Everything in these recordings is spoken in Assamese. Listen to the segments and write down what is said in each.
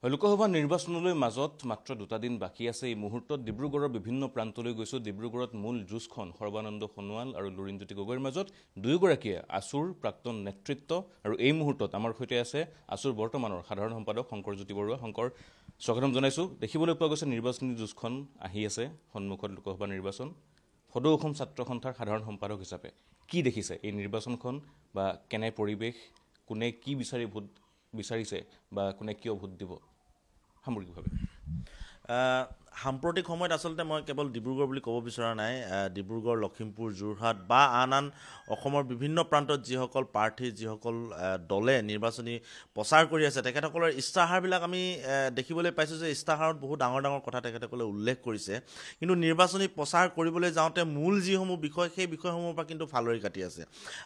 লোকসভা নিৰ্বাচনলৈ মাজত মাত্ৰ 2টা দিন বাকী আছে। এই মুহূৰ্তত ডিব্ৰুগড়ৰ বিভিন্ন প্ৰান্তলৈ গৈছো। ডিব্ৰুগড়ত মূল যুঁজখন সৰ্বানন্দ সোণোৱাল আৰু লুৰিণজ্যোতি গগৈৰ মাজত। দুয়োগৰাকীয়ে আছুৰ প্ৰাক্তন নেতৃত্ব আৰু এই মুহূৰ্তত আমাৰ সৈতে আছে আছুৰ বৰ্তমানৰ সাধাৰণ সম্পাদক শংকৰজ্যোতি বৰুৱা। শংকৰ, স্বাগতম জনাইছো। দেখিবলৈ পোৱা গৈছে নিৰ্বাচনী যুঁজখন আহি আছে সন্মুখত লোকসভা নিৰ্বাচন। সদৌ অসম ছাত্ৰ সন্থাৰ সাধাৰণ সম্পাদক হিচাপে কি দেখিছে এই নিৰ্বাচনখন, বা কেনে পৰিৱেশ, কোনে কি বিচাৰিছে বা কোনে কিয় ভোট দিব সামগ্ৰিকভাৱে? সাম্প্ৰতিক সময়ত আচলতে মই কেৱল ডিব্ৰুগড় বুলি ক'ব বিচৰা নাই। ডিব্ৰুগড়, লখিমপুৰ, যোৰহাট বা আন অসমৰ বিভিন্ন প্ৰান্তত যিসকল প্ৰাৰ্থী, যিসকল দলে নিৰ্বাচনী প্ৰচাৰ কৰি আছে, তেখেতসকলৰ ইস্তাহাৰবিলাক আমি দেখিবলৈ পাইছোঁ যে ইস্তাহাৰত বহুত ডাঙৰ ডাঙৰ কথা তেখেতসকলে উল্লেখ কৰিছে। কিন্তু নিৰ্বাচনী প্ৰচাৰ কৰিবলৈ যাওঁতে মূল যিসমূহ বিষয়, সেই বিষয়সমূহৰ পৰা কিন্তু ফালৰি কাটি আছে।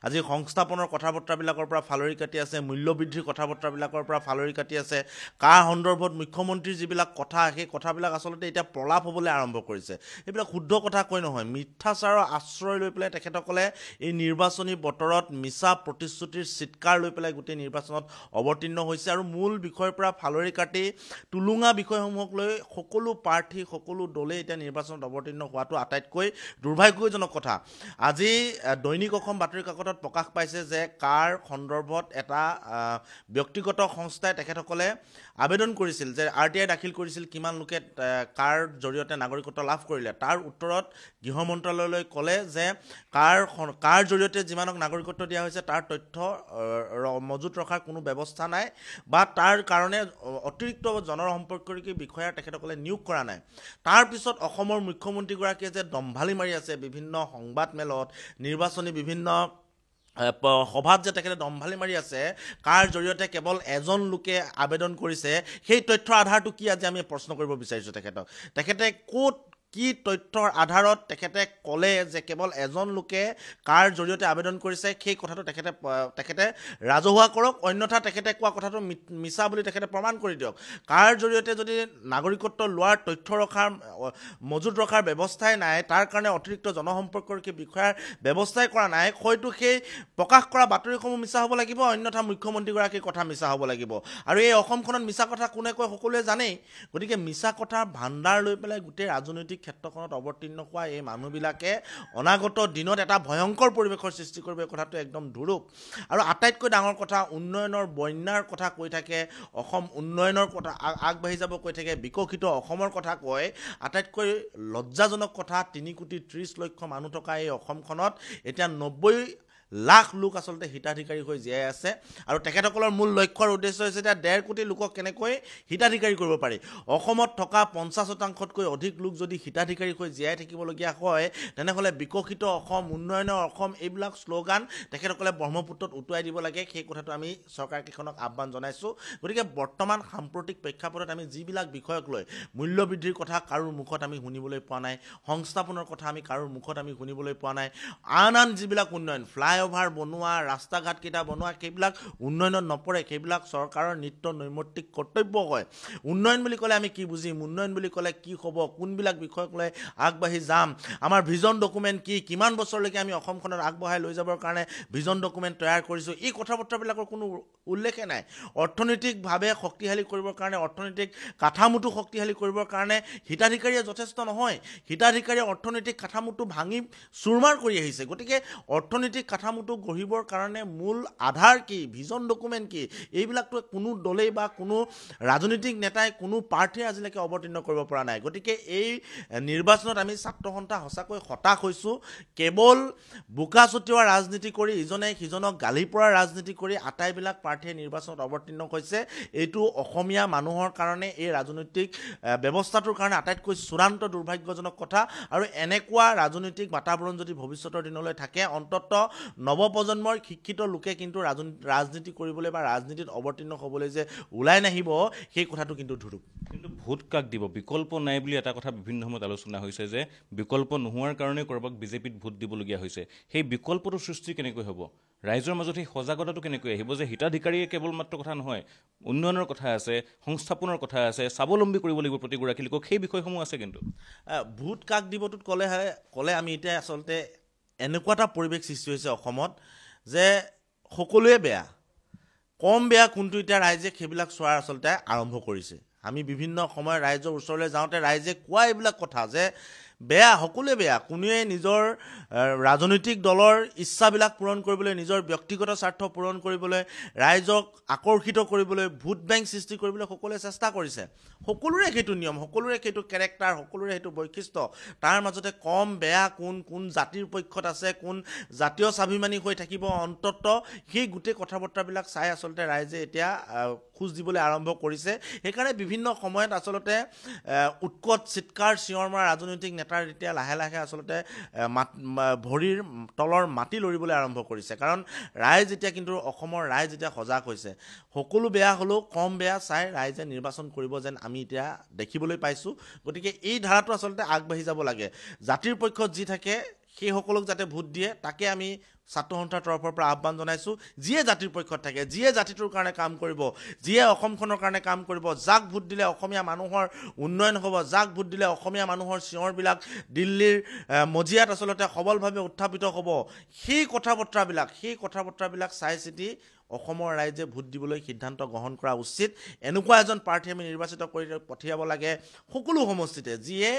আজি সংস্থাপনৰ কথা বতৰাবিলাকৰ পৰা ফালৰি কাটি আছে, মূল্যবৃদ্ধিৰ কথা বতৰাবিলাকৰ পৰা ফালৰি কাটি আছে। কাৰ সন্দৰ্ভত মুখ্যমন্ত্ৰীৰ যিবিলাক কথা, সেই কথাবিলাক আচলতে এতিয়া প্ৰলাপ হ'বলৈ আৰম্ভ কৰিছে। এইবিলাক শুদ্ধ কথা কৈ নহয়, মিথ্যাচাৰৰ আশ্ৰয় লৈ পেলাই তেখেতসকলে এই নিৰ্বাচনী বতৰত মিছা প্ৰতিশ্ৰুতিৰ চিৎকাৰ লৈ পেলাই গোটেই নিৰ্বাচনত অৱতীৰ্ণ হৈছে। আৰু মূল বিষয়ৰ পৰা ফালৰি কাটি টুলুঙা বিষয়সমূহক লৈ সকলো প্ৰাৰ্থী, সকলো দলে এতিয়া নিৰ্বাচনত অৱতীৰ্ণ হোৱাটো আটাইতকৈ দুৰ্ভাগ্যজনক কথা। আজি দৈনিক অসম বাতৰি কাকতত প্ৰকাশ পাইছে যে কাৰ সন্দৰ্ভত এটা ব্যক্তিগত সংস্থাই তেখেতসকলে আবেদন কৰিছিল যে RTI দাখিল কৰিছিল কিমান লোকে কাৰ জৰিয়তে নাগৰিকত্ব লাভ কৰিলে। তাৰ উত্তৰত গৃহ মন্ত্ৰালয়লৈ ক'লে যে কাৰ জৰিয়তে যিমানক নাগৰিকত্ব দিয়া হৈছে তাৰ তথ্য মজুত ৰখাৰ কোনো ব্যৱস্থা নাই, বা তাৰ কাৰণে অতিৰিক্ত জনসম্পৰ্কীয় বিষয়াৰ তেখেতসকলে নিয়োগ কৰা নাই। তাৰপিছত অসমৰ মুখ্যমন্ত্ৰীগৰাকীয়ে যে দম্ভালি মাৰি আছে বিভিন্ন সংবাদ মেলত, নিৰ্বাচনী বিভিন্ন সভাত যে তেখেতে দম্ভালি মাৰি আছে, কাৰ জৰিয়তে কেৱল এজন লোকে আবেদন কৰিছে, সেই তথ্যৰ আধাৰটো কি আজি আমি প্ৰশ্ন কৰিব বিচাৰিছোঁ তেখেতে ক'ত কি তথ্যৰ আধাৰত তেখেতে ক'লে যে কেৱল এজন লোকে কাৰ জৰিয়তে আবেদন কৰিছে, সেই কথাটো তেখেতে ৰাজহুৱা কৰক, অন্যথা তেখেতে কোৱা কথাটো মিছা বুলি তেখেতে প্ৰমাণ কৰি দিয়ক। কাৰ জৰিয়তে যদি নাগৰিকত্ব লোৱাৰ তথ্য ৰখাৰ মজুত ৰখাৰ ব্যৱস্থাই নাই, তাৰ কাৰণে অতিৰিক্ত জনসম্পৰ্কীয় বিষয়াৰ ব্যৱস্থাই কৰা নাই, হয়তো সেই প্ৰকাশ কৰা বাতৰিসমূহ মিছা হ'ব লাগিব, অন্যথা মুখ্যমন্ত্ৰীগৰাকীৰ কথা মিছা হ'ব লাগিব। আৰু এই অসমখনত মিছা কথা কোনে কয় সকলোৱে জানেই। গতিকে মিছা কথাৰ ভাণ্ডাৰ লৈ পেলাই গোটেই ৰাজনৈতিক ক্ষেত্ৰখনত অৱতীৰ্ণ হোৱা এই মানুহবিলাকে অনাগত দিনত এটা ভয়ংকৰ পৰিৱেশৰ সৃষ্টি কৰিব, এই কথাটো একদম ধুৰুপ। আৰু আটাইতকৈ ডাঙৰ কথা, উন্নয়নৰ বন্যাৰ কথা কৈ থাকে, অসম উন্নয়নৰ কথা আগবাঢ়ি যাব কৈ থাকে, বিকশিত অসমৰ কথা কয়। আটাইতকৈ লজ্জাজনক কথা, 3,30,00,000 মানুহ থকা এই অসমখনত এতিয়া 90 লাখ লোক আচলতে হিতাধিকাৰী হৈ জীয়াই আছে। আৰু তেখেতসকলৰ মূল লক্ষ্যৰ উদ্দেশ্য হৈছে এতিয়া 1.5 কোটি লোকক কেনেকৈ হিতাধিকাৰী কৰিব পাৰি। অসমত থকা 50%তকৈ অধিক লোক যদি হিতাধিকাৰী হৈ জীয়াই থাকিবলগীয়া হয়, তেনেহ'লে বিকশিত অসম, উন্নয়নৰ অসম, এইবিলাক শ্লোগান তেখেতসকলে ব্ৰহ্মপুত্ৰত উটুৱাই দিব লাগে। সেই কথাটো আমি চৰকাৰকেইখনক আহ্বান জনাইছোঁ। গতিকে বৰ্তমান সাম্প্ৰতিক প্ৰেক্ষাপটত আমি যিবিলাক বিষয়ক লৈ, মূল্যবৃদ্ধিৰ কথা কাৰোৰ মুখত আমি শুনিবলৈ পোৱা নাই, সংস্থাপনৰ কথা আমি কাৰোৰ মুখত আমি শুনিবলৈ পোৱা নাই, আন যিবিলাক উন্নয়ন, ফ্লাইঅভাৰ বনোৱা, ৰাস্তা ঘাটকেইটা বনোৱা, সেইবিলাক উন্নয়নত নপৰে। সেইবিলাক চৰকাৰৰ নিত্য নৈমিত্তিক কৰ্তব্য হয়। উন্নয়ন বুলি ক'লে আমি কি বুজিম, উন্নয়ন বুলি ক'লে কি হ'ব, কোনবিলাক বিষয়ক লৈ আগবাঢ়ি যাম, আমাৰ ভিজন ডকুমেণ্ট কি, কিমান বছৰলৈকে আমি অসমখনত আগবঢ়াই লৈ যাবৰ কাৰণে ভিজন ডকুমেণ্ট তৈয়াৰ কৰিছোঁ, এই কথা বতৰাবিলাকৰ কোনো উল্লেখে নাই। অৰ্থনৈতিকভাৱে শক্তিশালী কৰিবৰ কাৰণে, অৰ্থনৈতিক কাঠামোটো শক্তিশালী কৰিবৰ কাৰণে হিতাধিকাৰীয়ে যথেষ্ট নহয়। হিতাধিকাৰীয়ে অৰ্থনৈতিক কাঠামোটো ভাঙি চুৰমাৰ কৰি আহিছে। গতিকে অৰ্থনৈতিক কাঠামোটো গঢ়িবৰ কাৰণে মূল আধাৰ কি, ভিজন ডকুমেণ্ট কি, এইবিলাকতো কোনো দলেই বা কোনো ৰাজনৈতিক নেতাই, কোনো প্ৰাৰ্থীয়ে আজিলৈকে অৱতীৰ্ণ কৰিব পৰা নাই। গতিকে এই নিৰ্বাচনত আমি ছাত্ৰ সন্থা সঁচাকৈ হতাশ হৈছোঁ। কেৱল বোকা ছটিওৱা ৰাজনীতি কৰি, ইজনে সিজনক গালি পৰা ৰাজনীতি কৰি আটাইবিলাক প্ৰাৰ্থীয়ে নিৰ্বাচনত অৱতীৰ্ণ হৈছে। এইটো অসমীয়া মানুহৰ কাৰণে, এই ৰাজনৈতিক ব্যৱস্থাটোৰ কাৰণে আটাইতকৈ চূড়ান্ত দুৰ্ভাগ্যজনক কথা। আৰু এনেকুৱা ৰাজনৈতিক বাতাবৰণ যদি ভৱিষ্যতৰ দিনলৈ থাকে, অন্ততঃ নৱপ্ৰজন্মৰ শিক্ষিত লোকে কিন্তু ৰাজনীতি কৰিবলৈ বা ৰাজনীতিত অৱতীৰ্ণ হ'বলৈ যে ওলাই নাহিব, সেই কথাটো কিন্তু ধুৰুপ। কিন্তু ভোট কাক দিব, বিকল্প নাই বুলি এটা কথা বিভিন্ন সময়ত আলোচনা হৈছে যে বিকল্প নোহোৱাৰ কাৰণে কাৰোবাক বিজেপিত ভোট দিবলগীয়া হৈছে। সেই বিকল্পটোৰ সৃষ্টি কেনেকৈ হ'ব, ৰাইজৰ মাজত সেই সজাগতাটো কেনেকৈ আহিব যে হিতাধিকাৰীয়ে কেৱল মাত্ৰ কথা নহয়, উন্নয়নৰ কথা আছে, সংস্থাপনৰ কথা আছে, স্বাৱলম্বী কৰিব লাগিব প্ৰতিগৰাকী লোকক, সেই বিষয়সমূহ আছে। কিন্তু ভোট কাক দিবটোত ক'লে আমি এতিয়া আচলতে এনেকুৱা এটা পৰিৱেশ সৃষ্টি হৈছে অসমত যে সকলোৱে বেয়া, কম বেয়া কোনটো এতিয়া ৰাইজে সেইবিলাক চোৱাৰ আচলতে আৰম্ভ কৰিছে আমি বিভিন্ন সময়ত ৰাইজৰ ওচৰলৈ যাওঁতে ৰাইজে কোৱা এইবিলাক কথা যে বেয়া সকলোৱে বেয়া কোনোৱে নিজৰ ৰাজনৈতিক দলৰ ইচ্ছাবিলাক পূৰণ কৰিবলৈ নিজৰ ব্যক্তিগত স্বাৰ্থ পূৰণ কৰিবলৈ ৰাইজক আকৰ্ষিত কৰিবলৈ ভোট বেংক সৃষ্টি কৰিবলৈ সকলোৱে চেষ্টা কৰিছে সকলোৰে সেইটো নিয়ম সকলোৰে সেইটো কেৰেক্টাৰ সকলোৰে সেইটো বৈশিষ্ট্য তাৰ মাজতে কম বেয়া কোন জাতিৰ পক্ষত আছে কোন জাতীয় স্বাভিমানী হৈ থাকিব অন্তত সেই গোটেই কথা বতৰাবিলাক চাই আচলতে ৰাইজে এতিয়া খোজ দিবলৈ আৰম্ভ কৰিছে সেইকাৰণে বিভিন্ন সময়ত আচলতে উৎকট চিৎকাৰ চিঞৰ মৰা ৰাজনৈতিক নেতাৰ এতিয়া লাহে লাহে আচলতে ভৰিৰ তলৰ মাটি লৰিবলৈ আৰম্ভ কৰিছে কাৰণ ৰাইজ এতিয়া কিন্তু অসমৰ ৰাইজ এতিয়া সজাগ হৈছে সকলো বেয়া হ'লেও কম বেয়া চাই ৰাইজে নিৰ্বাচন কৰিব যেন আমি এতিয়া দেখিবলৈ পাইছোঁ গতিকে এই ধাৰাটো আচলতে আগবাঢ়ি যাব লাগে জাতিৰ পক্ষত যি থাকে সেইসকলক যাতে ভোট দিয়ে তাকে আমি ছাত্ৰ সন্থাৰ তৰফৰ পৰা আহ্বান জনাইছোঁ যিয়ে জাতিৰ পক্ষত থাকে যিয়ে জাতিটোৰ কাৰণে কাম কৰিব যিয়ে অসমখনৰ কাৰণে কাম কৰিব যাক ভোট দিলে অসমীয়া মানুহৰ উন্নয়ন হ'ব যাক ভোট দিলে অসমীয়া মানুহৰ চিঞৰবিলাক দিল্লীৰ মজিয়াত আচলতে সবলভাৱে উত্থাপিত হ'ব সেই কথা বতৰাবিলাক চাই চিতি অসমৰ ৰাইজে ভোট দিবলৈ সিদ্ধান্ত গ্ৰহণ কৰা উচিত এনেকুৱা এজন প্ৰাৰ্থী আমি নিৰ্বাচিত কৰি পঠিয়াব লাগে সকলো সমষ্টিতে যিয়ে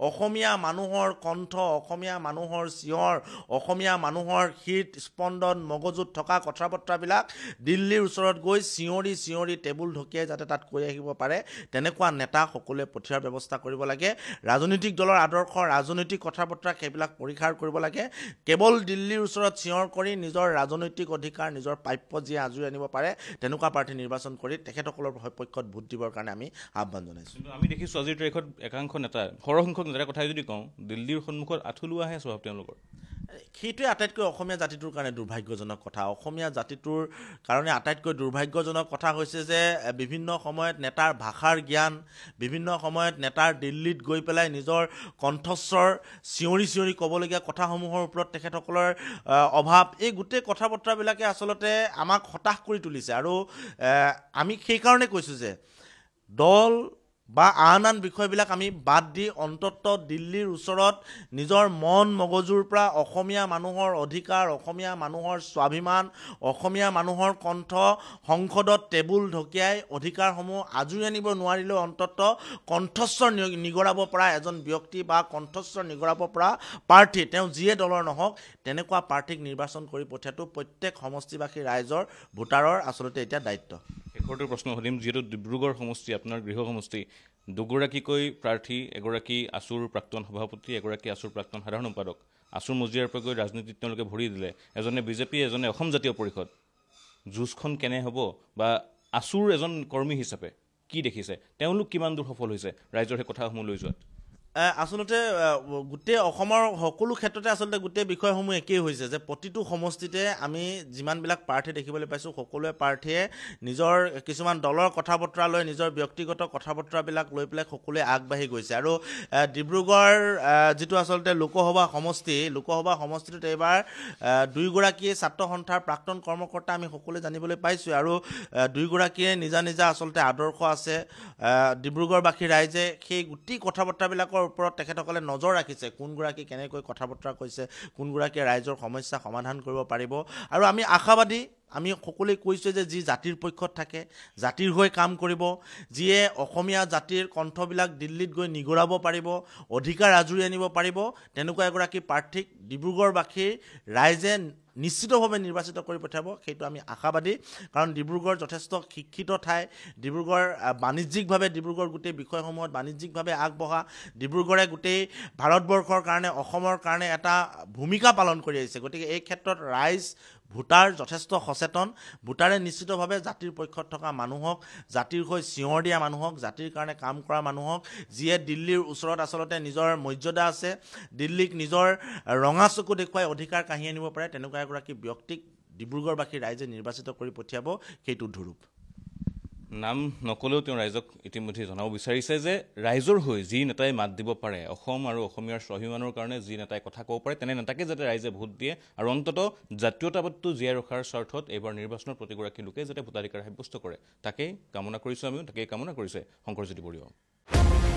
অসমীয়া মানুহৰ কণ্ঠ অসমীয়া মানুহৰ চিঞৰ অসমীয়া মানুহৰ হৃদ স্পন্দন মগজুত থকা কথা বতৰাবিলাক দিল্লীৰ ওচৰত গৈ চিঞৰি টেবুল ঢকিয়াই যাতে তাত কৈ আহিব পাৰে তেনেকুৱা নেতা সকলোৱে পঠিওৱাৰ ব্যৱস্থা কৰিব লাগে ৰাজনৈতিক দলৰ আদৰ্শ ৰাজনৈতিক কথা বতৰা সেইবিলাক পৰীক্ষাৰ কৰিব লাগে কেৱল দিল্লীৰ ওচৰত চিঞৰ কৰি নিজৰ ৰাজনৈতিক অধিকাৰ নিজৰ প্ৰাপ্য যি আজৰি আনিব পাৰে তেনেকুৱা প্ৰাৰ্থী নিৰ্বাচন কৰি তেখেতসকলৰ পক্ষত ভোট দিবৰ কাৰণে আমি আহ্বান জনাইছোঁ আমি দেখিছোঁ আজিৰ তাৰিখত একাংশ নেতা সৰহসংখ্যক নেতাৰ কথাই যদি কওঁ দিল্লীৰ সন্মুখত আঁঠুলোৱাহে স্বভাৱ তেওঁলোকৰ সেইটোৱে আটাইতকৈ অসমীয়া জাতিটোৰ কাৰণে দুৰ্ভাগ্যজনক কথা অসমীয়া জাতিটোৰ কাৰণে আটাইতকৈ দুৰ্ভাগ্যজনক কথা হৈছে যে বিভিন্ন সময়ত নেতাৰ ভাষাৰ জ্ঞান বিভিন্ন সময়ত নেতাৰ দিল্লীত গৈ পেলাই নিজৰ কণ্ঠস্বৰ চিঞৰি ক'বলগীয়া কথাসমূহৰ ওপৰত তেখেতসকলৰ অভাৱ এই গোটেই কথা বতৰাবিলাকে আচলতে আমাক হতাশ কৰি তুলিছে আৰু আমি সেইকাৰণে কৈছোঁ যে দল বা আন বিষয়বিলাক আমি বাদ দি অন্তত দিল্লীৰ ওচৰত নিজৰ মন মগজুৰ পৰা অসমীয়া মানুহৰ অধিকাৰ অসমীয়া মানুহৰ স্বাভিমান অসমীয়া মানুহৰ কণ্ঠ সংসদত টেবুল ঢকিয়াই অধিকাৰসমূহ আজৰি আনিব নোৱাৰিলেও অন্তত কণ্ঠস্বৰ নিগৰাব পৰা এজন ব্যক্তি বা কণ্ঠস্বৰ নিগৰাব পৰা প্ৰাৰ্থী তেওঁ যিয়ে দলৰ নহওক তেনেকুৱা প্ৰাৰ্থীক নিৰ্বাচন কৰি পঠিয়াটো প্ৰত্যেক সমষ্টিবাসী ৰাইজৰ ভোটাৰৰ আচলতে এতিয়া দায়িত্ব শেষৰটো প্ৰশ্ন সুধিম যিহেতু ডিব্ৰুগড় সমষ্টি আপোনাৰ গৃহ সমষ্টি দুগৰাকীকৈ প্ৰাৰ্থী এগৰাকী আছুৰ প্ৰাক্তন সভাপতি এগৰাকী আছুৰ প্ৰাক্তন সাধাৰণ সম্পাদক আছুৰ মজিয়াৰ পৰা গৈ ৰাজনীতিত তেওঁলোকে ভৰি দিলে এজনে বিজেপি এজনে অসম জাতীয় পৰিষদ যুঁজখন কেনে হ'ব বা আছুৰ এজন কৰ্মী হিচাপে কি দেখিছে তেওঁলোক কিমান দূৰ সফল হৈছে ৰাইজৰ সেই কথাসমূহ লৈ যোৱাত আচলতে গোটেই অসমৰ সকলো ক্ষেত্ৰতে আচলতে গোটেই বিষয়সমূহ একেই হৈছে যে প্ৰতিটো সমষ্টিতে আমি যিমানবিলাক প্ৰাৰ্থী দেখিবলৈ পাইছোঁ সকলোৱে প্ৰাৰ্থীয়ে নিজৰ কিছুমান দলৰ কথা বতৰা লৈ নিজৰ ব্যক্তিগত কথা বতৰাবিলাক লৈ পেলাই সকলোৱে আগবাঢ়ি গৈছে আৰু ডিব্ৰুগড় যিটো আচলতে লোকসভা সমষ্টিটোত এইবাৰ দুয়োগৰাকী ছাত্ৰ সন্থাৰ প্ৰাক্তন কৰ্মকৰ্তা আমি সকলোৱে জানিবলৈ পাইছোঁ আৰু দুয়োগৰাকীয়ে নিজা আচলতে আদৰ্শ আছে ডিব্ৰুগড়বাসী ৰাইজে সেই গোটেই কথা বতৰাবিলাকৰ ওপৰত তেখেতসকলে নজৰ ৰাখিছে কোনগৰাকী কেনেকৈ কথা বতৰা কৈছে কোনগৰাকীয়ে ৰাইজৰ সমস্যা সমাধান কৰিব পাৰিব আৰু আমি আশাবাদী আমি সকলোৱে কৈছোঁ যে যি জাতিৰ পক্ষত থাকে জাতিৰ হৈ কাম কৰিব যিয়ে অসমীয়া জাতিৰ কণ্ঠবিলাক দিল্লীত গৈ নিগৰাব পাৰিব অধিকাৰ আজৰি আনিব পাৰিব তেনেকুৱা এগৰাকী প্ৰাৰ্থীক ডিব্ৰুগড়বাসীৰ ৰাইজে নিশ্চিতভাৱে নিৰ্বাচিত কৰি পঠিয়াব সেইটো আমি আশাবাদী কাৰণ ডিব্ৰুগড় যথেষ্ট শিক্ষিত ঠাই ডিব্ৰুগড় বাণিজ্যিকভাৱে ডিব্ৰুগড় গোটেই বিষয়সমূহত বাণিজ্যিকভাৱে আগবঢ়া ডিব্ৰুগড়ে গোটেই ভাৰতবৰ্ষৰ কাৰণে অসমৰ কাৰণে এটা ভূমিকা পালন কৰি আহিছে গতিকে এই ক্ষেত্ৰত ৰাইজ ভোটাৰ যথেষ্ট সচেতন ভোটাৰে নিশ্চিতভাৱে জাতিৰ পক্ষত থকা মানুহক জাতিৰ হৈ চিঞৰ দিয়া মানুহক জাতিৰ কাৰণে কাম কৰা মানুহক যিয়ে দিল্লীৰ ওচৰত আচলতে নিজৰ মৰ্যাদা আছে দিল্লীক নিজৰ ৰঙা চকু দেখুৱাই অধিকাৰ কাঢ়ি আনিব পাৰে তেনেকুৱা এগৰাকী ব্যক্তিক ডিব্ৰুগড়বাসী ৰাইজে নিৰ্বাচিত কৰি পঠিয়াব সেইটো ধুৰুপ নাম নকলেও তেওঁ ৰাইজক ইতিমধ্যে জনাব বিচাৰিছে যে ৰাইজৰ হৈ যি নেতাই মাত দিব পাৰে অসম আৰু অসমীয়াৰ স্বাভিমানৰ কাৰণে যি নেতাই কথা ক'ব পাৰে তেনে নেতাকে যাতে ৰাইজে ভোট দিয়ে আৰু অন্ততঃ জাতীয়তাবাদটো জীয়াই ৰখাৰ স্বাৰ্থত এইবাৰ নিৰ্বাচনৰ প্ৰতিগৰাকী লোকে যাতে ভোটাধিকাৰ সাব্যস্ত কৰে তাকেই কামনা কৰিছোঁ আমিও তাকেই কামনা কৰিছে শংকৰজ্যোতি বৰুৱা